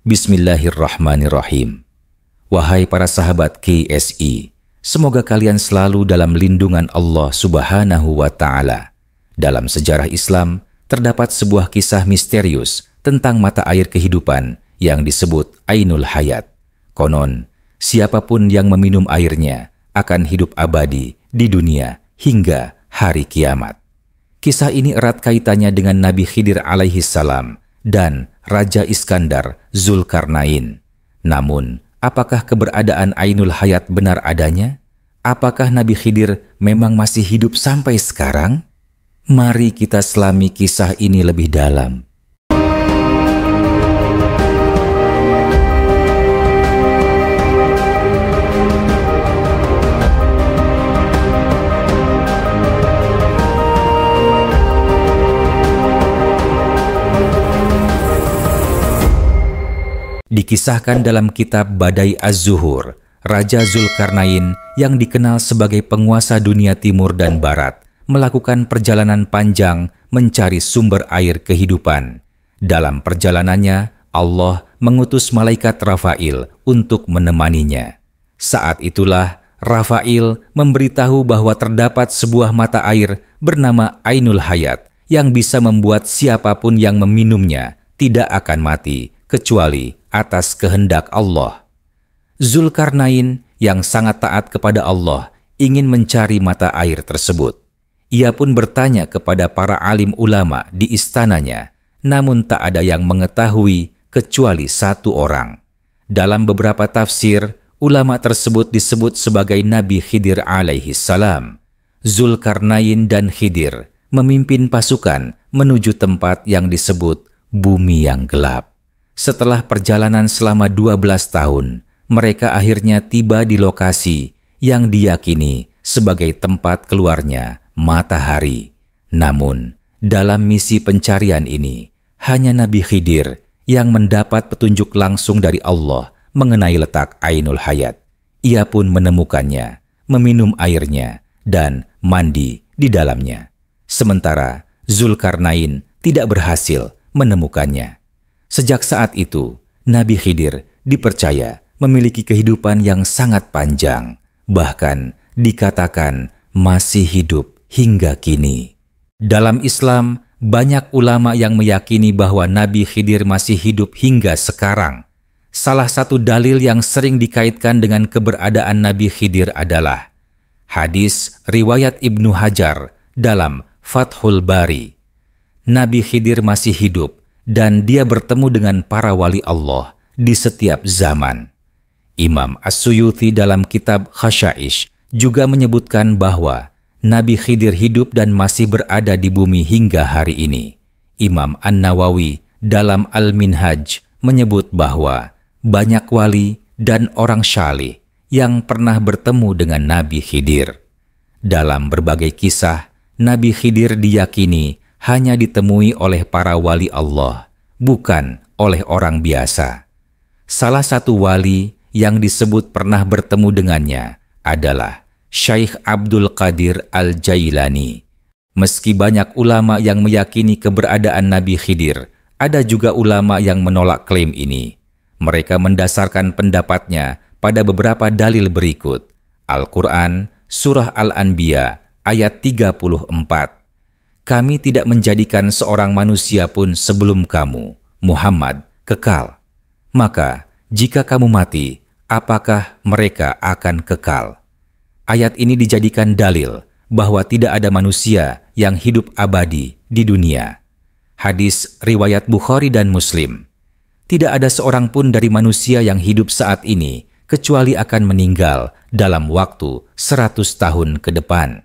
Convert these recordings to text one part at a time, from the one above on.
Bismillahirrahmanirrahim. Wahai para sahabat KSI, semoga kalian selalu dalam lindungan Allah Subhanahu wa Ta'ala. Dalam sejarah Islam, terdapat sebuah kisah misterius tentang mata air kehidupan yang disebut Ainul Hayat. Konon, siapapun yang meminum airnya akan hidup abadi di dunia hingga hari kiamat. Kisah ini erat kaitannya dengan Nabi Khidir alaihi salam dan Raja Iskandar Zulkarnain. Namun, apakah keberadaan Ainul Hayat benar adanya? Apakah Nabi Khidir memang masih hidup sampai sekarang? Mari kita selami kisah ini lebih dalam. Dikisahkan dalam kitab Badai Az-Zuhur, Raja Zulkarnain yang dikenal sebagai penguasa dunia timur dan barat melakukan perjalanan panjang mencari sumber air kehidupan. Dalam perjalanannya, Allah mengutus malaikat Rafail untuk menemaninya. Saat itulah Rafail memberitahu bahwa terdapat sebuah mata air bernama Ainul Hayat yang bisa membuat siapapun yang meminumnya tidak akan mati kecuali atas kehendak Allah. Zulkarnain yang sangat taat kepada Allah ingin mencari mata air tersebut. Ia pun bertanya kepada para alim ulama di istananya, namun tak ada yang mengetahui kecuali satu orang. Dalam beberapa tafsir, ulama tersebut disebut sebagai Nabi Khidir alaihi salam. Zulkarnain dan Khidir memimpin pasukan menuju tempat yang disebut bumi yang gelap. Setelah perjalanan selama 12 tahun, mereka akhirnya tiba di lokasi yang diyakini sebagai tempat keluarnya matahari. Namun, dalam misi pencarian ini, hanya Nabi Khidir yang mendapat petunjuk langsung dari Allah mengenai letak Ainul Hayat. Ia pun menemukannya, meminum airnya, dan mandi di dalamnya. Sementara Zulkarnain tidak berhasil menemukannya. Sejak saat itu, Nabi Khidir dipercaya memiliki kehidupan yang sangat panjang, bahkan dikatakan masih hidup hingga kini. Dalam Islam, banyak ulama yang meyakini bahwa Nabi Khidir masih hidup hingga sekarang. Salah satu dalil yang sering dikaitkan dengan keberadaan Nabi Khidir adalah hadis riwayat Ibnu Hajar dalam Fathul Bari. Nabi Khidir masih hidup dan dia bertemu dengan para wali Allah di setiap zaman. Imam As-Suyuti dalam kitab Khashaish juga menyebutkan bahwa Nabi Khidir hidup dan masih berada di bumi hingga hari ini. Imam An-Nawawi dalam Al-Minhaj menyebut bahwa banyak wali dan orang syalih yang pernah bertemu dengan Nabi Khidir. Dalam berbagai kisah, Nabi Khidir diyakini hanya ditemui oleh para wali Allah, bukan oleh orang biasa. Salah satu wali yang disebut pernah bertemu dengannya adalah Syekh Abdul Qadir Al-Jailani. Meski banyak ulama yang meyakini keberadaan Nabi Khidir, ada juga ulama yang menolak klaim ini. Mereka mendasarkan pendapatnya pada beberapa dalil berikut. Al-Quran, Surah Al-Anbiya, ayat 34. Kami tidak menjadikan seorang manusia pun sebelum kamu, Muhammad, kekal. Maka, jika kamu mati, apakah mereka akan kekal? Ayat ini dijadikan dalil bahwa tidak ada manusia yang hidup abadi di dunia. Hadis riwayat Bukhari dan Muslim. Tidak ada seorang pun dari manusia yang hidup saat ini kecuali akan meninggal dalam waktu 100 tahun ke depan.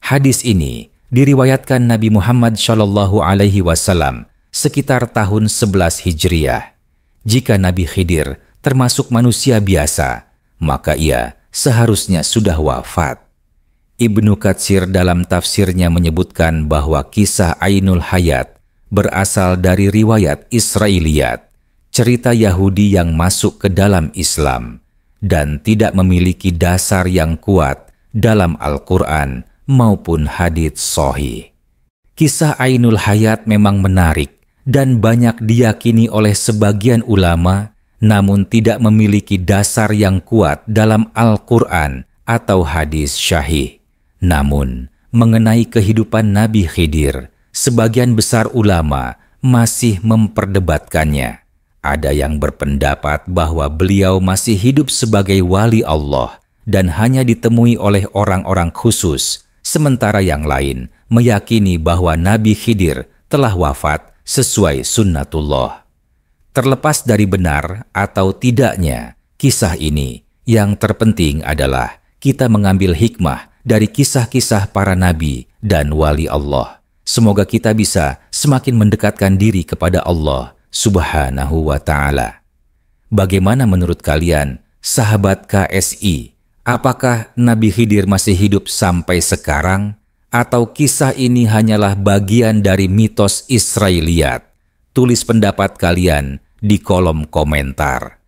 Hadis ini diriwayatkan Nabi Muhammad SAW sekitar tahun 11 Hijriah. Jika Nabi Khidir termasuk manusia biasa, maka ia seharusnya sudah wafat. Ibnu Katsir dalam tafsirnya menyebutkan bahwa kisah Ainul Hayat berasal dari riwayat Israiliyat, cerita Yahudi yang masuk ke dalam Islam dan tidak memiliki dasar yang kuat dalam Al-Quran maupun hadits sahih. Kisah Ainul Hayat memang menarik dan banyak diyakini oleh sebagian ulama, namun tidak memiliki dasar yang kuat dalam Al-Quran atau hadis syahih. Namun, mengenai kehidupan Nabi Khidir, sebagian besar ulama masih memperdebatkannya. Ada yang berpendapat bahwa beliau masih hidup sebagai wali Allah dan hanya ditemui oleh orang-orang khusus, sementara yang lain meyakini bahwa Nabi Khidir telah wafat sesuai sunnatullah. Terlepas dari benar atau tidaknya kisah ini, yang terpenting adalah kita mengambil hikmah dari kisah-kisah para nabi dan wali Allah. Semoga kita bisa semakin mendekatkan diri kepada Allah Subhanahu wa Ta'ala. Bagaimana menurut kalian, sahabat KSI? Apakah Nabi Khidir masih hidup sampai sekarang? Atau kisah ini hanyalah bagian dari mitos Israiliyat? Tulis pendapat kalian di kolom komentar.